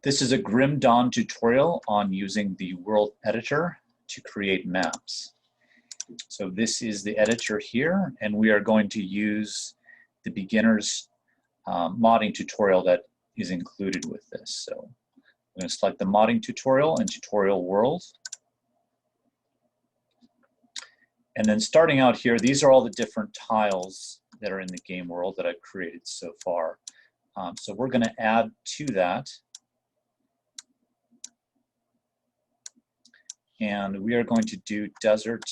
This is a Grim Dawn tutorial on using the World Editor to create maps. So this is the editor here, and we are going to use the beginner's modding tutorial that is included with this. So I'm going to select the modding tutorial and tutorial world. And then starting out here, these are all the different tiles that are in the game world that I've created so far. So we're going to add to that. And we are going to do Desert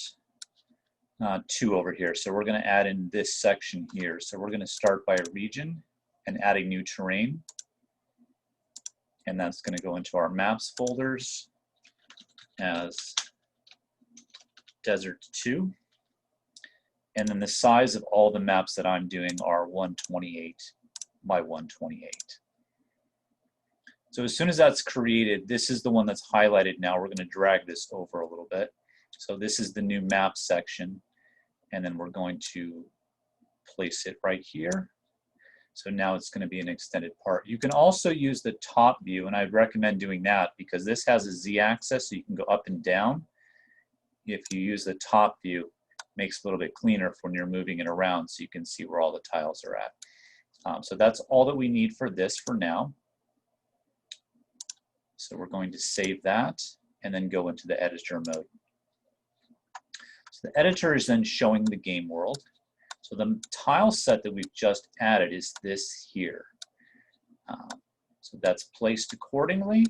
2 over here. So we're going to add in this section here. So we're going to start by region and adding new terrain. And that's going to go into our maps folders as Desert 2. And then the size of all the maps that I'm doing are 128 by 128. So as soon as that's created, this is the one that's highlighted now. We're going to drag this over a little bit. So this is the new map section, and then we're going to place it right here. So now it's going to be an extended part. You can also use the top view, and I'd recommend doing that because this has a Z-axis, so you can go up and down. If you use the top view, it makes it a little bit cleaner when you're moving it around so you can see where all the tiles are at. So that's all that we need for this for now. So we're going to save that and then go into the editor mode. So the editor is then showing the game world. So the tile set that we've just added is this here. So that's placed accordingly.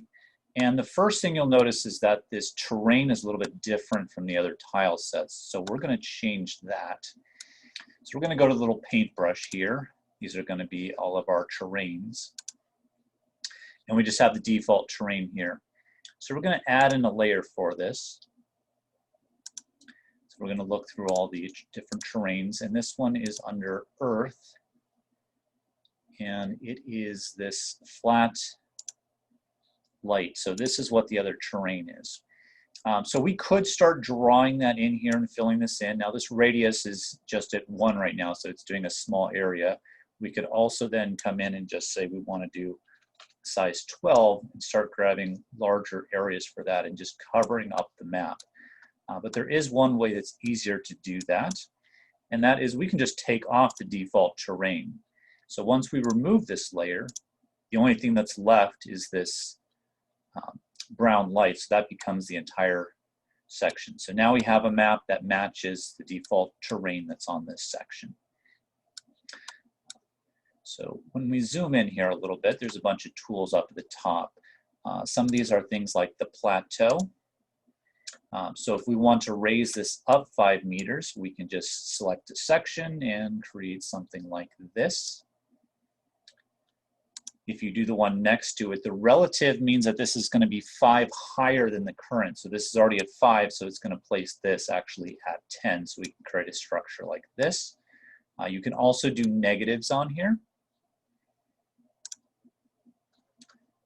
And the first thing you'll notice is that this terrain is a little bit different from the other tile sets. So we're going to change that. So we're going to go to the little paintbrush here. These are going to be all of our terrains. And we just have the default terrain here. So we're going to add in a layer for this. So we're going to look through all the different terrains, and this one is under Earth, and it is this flat light. So this is what the other terrain is. So we could start drawing that in here and filling this in. Now this radius is just at 1 right now, so it's doing a small area. We could also then come in and just say we want to do size 12 and start grabbing larger areas for that and just covering up the map. But there is one way that's easier to do that, and that is we can just take off the default terrain. So once we remove this layer, the only thing that's left is this brown light, so that becomes the entire section. So now we have a map that matches the default terrain that's on this section. So when we zoom in here a little bit, there's a bunch of tools up at the top. Some of these are things like the plateau. So if we want to raise this up 5 meters, we can just select a section and create something like this. If you do the one next to it, the relative means that this is going to be 5 higher than the current. So this is already at 5, so it's going to place this actually at 10. So we can create a structure like this. You can also do negatives on here.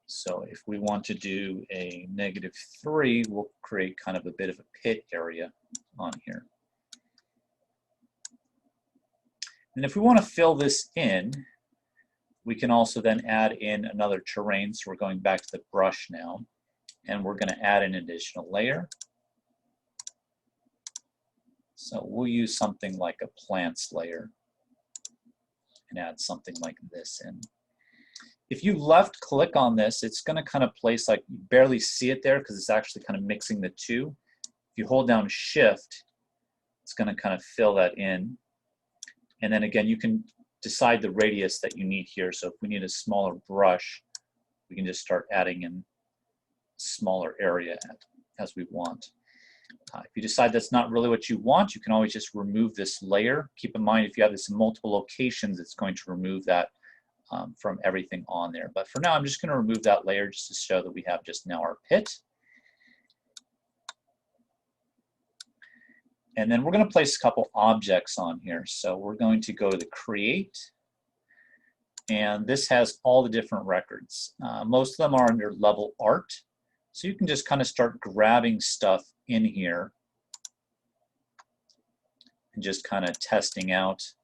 So if we want to do a -3, we'll create kind of a bit of a pit area on here. And if we want to fill this in, we can also then add in another terrain. So we're going back to the brush now, and we're going to add an additional layer. So we'll use something like a plants layer and add something like this in. If you left click on this, it's going to kind of place like you barely see it there because it's actually kind of mixing the two. If you hold down Shift, it's going to kind of fill that in. And then again, you can decide the radius that you need here. So if we need a smaller brush, we can just start adding in smaller area as we want. If you decide that's not really what you want, you can always just remove this layer. Keep in mind, if you have this in multiple locations, it's going to remove that from everything on there. But for now, I'm just going to remove that layer just to show that we have just now our pit. And then we're going to place a couple objects on here. So we're going to go to the Create, and this has all the different records. Most of them are under Level Art. So you can just kind of start grabbing stuff in here and just kind of testing out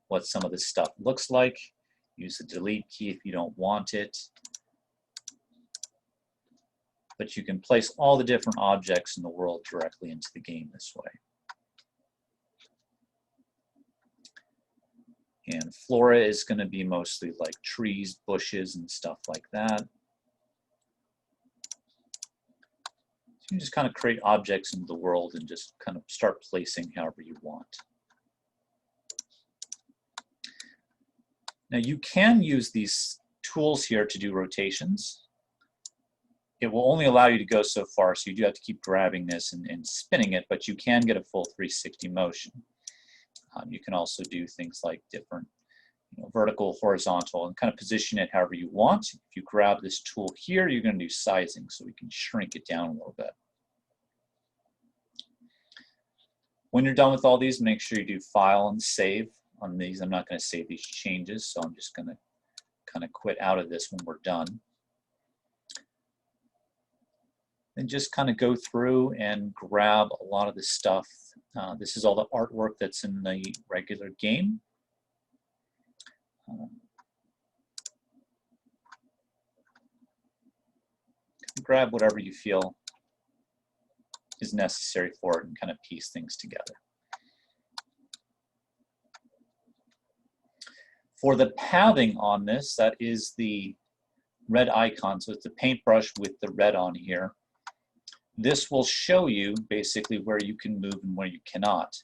what some of this stuff looks like. Use the delete key if you don't want it. but you can place all the different objects in the world directly into the game this way. And flora is going to be mostly like trees, bushes, and stuff like that. So you just kind of create objects into the world and just kind of start placing however you want. Now you can use these tools here to do rotations. It will only allow you to go so far, so you do have to keep grabbing this and spinning it, but you can get a full 360 motion. You can also do things like different, vertical, horizontal, and kind of position it however you want. If you grab this tool here, you're going to do sizing, so we can shrink it down a little bit. When you're done with all these, make sure you do file and save on these. I'm not going to save these changes, so I'm just going to kind of quit out of this when we're done. And just kind of go through and grab a lot of the stuff. This is all the artwork that's in the regular game. Grab whatever you feel is necessary for it and kind of piece things together. For the pathing on this, that is the red icon. So it's the paintbrush with the red on here. This will show you basically where you can move and where you cannot.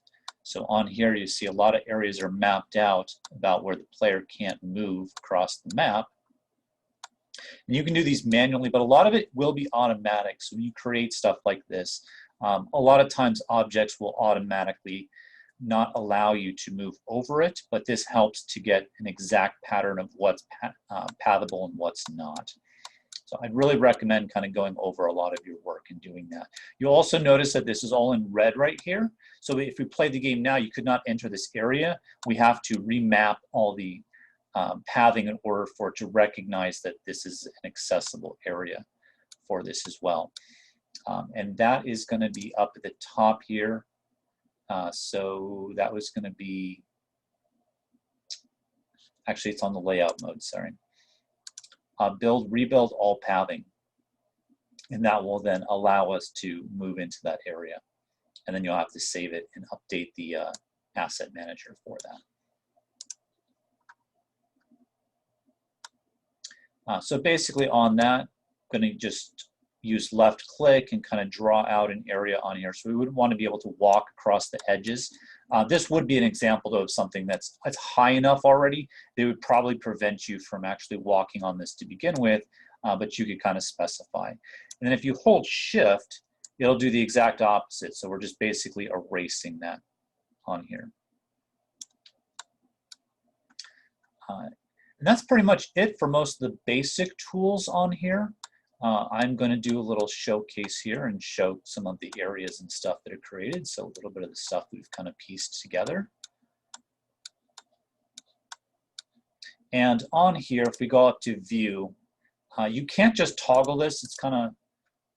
So on here you see a lot of areas are mapped out about where the player can't move across the map. And you can do these manually, but a lot of it will be automatic. So when you create stuff like this, a lot of times objects will automatically not allow you to move over it, but this helps to get an exact pattern of what's pathable and what's not. So I'd really recommend kind of going over a lot of your work and doing that. You'll also notice that this is all in red right here. So if we play the game now, you could not enter this area. We have to remap all the pathing in order for it to recognize that this is an accessible area for this as well. And that is going to be up at the top here. So that was going to be, actually it's on the layout mode, sorry. Rebuild all pathing. And that will then allow us to move into that area. And then you'll have to save it and update the asset manager for that. So basically on that, I'm going to just use left click and kind of draw out an area on here. So we wouldn't want to be able to walk across the edges. This would be an example though of something that's high enough already. They would probably prevent you from actually walking on this to begin with, but you could kind of specify. And then if you hold shift, it'll do the exact opposite. So we're just basically erasing that on here. And that's pretty much it for most of the basic tools on here. I'm going to do a little showcase here and show some of the areas and stuff that are created. So a little bit of the stuff we've kind of pieced together. And on here, if we go up to view, you can't just toggle this. It's kind of a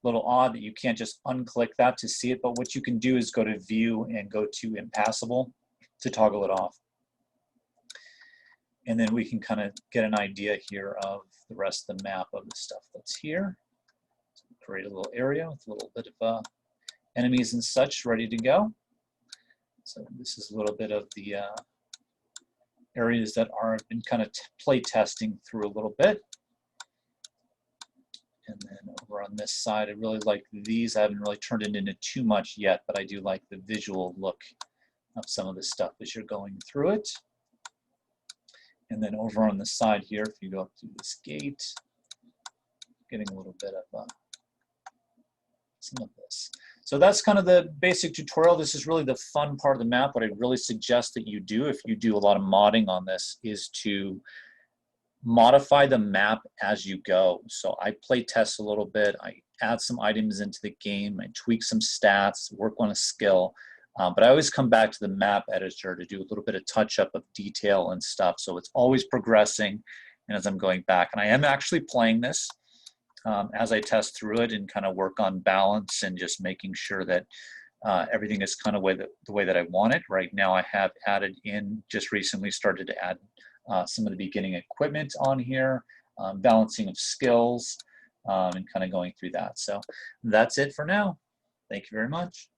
little odd that you can't just unclick that to see it. But what you can do is go to view and go to impassable to toggle it off. And then we can kind of get an idea here of the rest of the map of the stuff that's here. So create a little area with a little bit of enemies and such ready to go. So this is a little bit of the areas that are been kind of play testing through a little bit. And then over on this side, I really like these. I haven't really turned it into too much yet, but I do like the visual look of some of the stuff as you're going through it. And then over on the side here, if you go up to this gate, getting a little bit of some of this. So that's kind of the basic tutorial. This is really the fun part of the map. What I really suggest that you do, if you do a lot of modding on this, is to modify the map as you go. So I play test a little bit. I add some items into the game. I tweak some stats, work on a skill. But I always come back to the map editor to do a little bit of touch up of detail and stuff. So it's always progressing and as I'm going back. And I am actually playing this as I test through it and kind of work on balance and just making sure that everything is kind of the way that I want it. Right now I have added in, just recently started to add some of the beginning equipment on here, balancing of skills, and kind of going through that. So that's it for now. Thank you very much.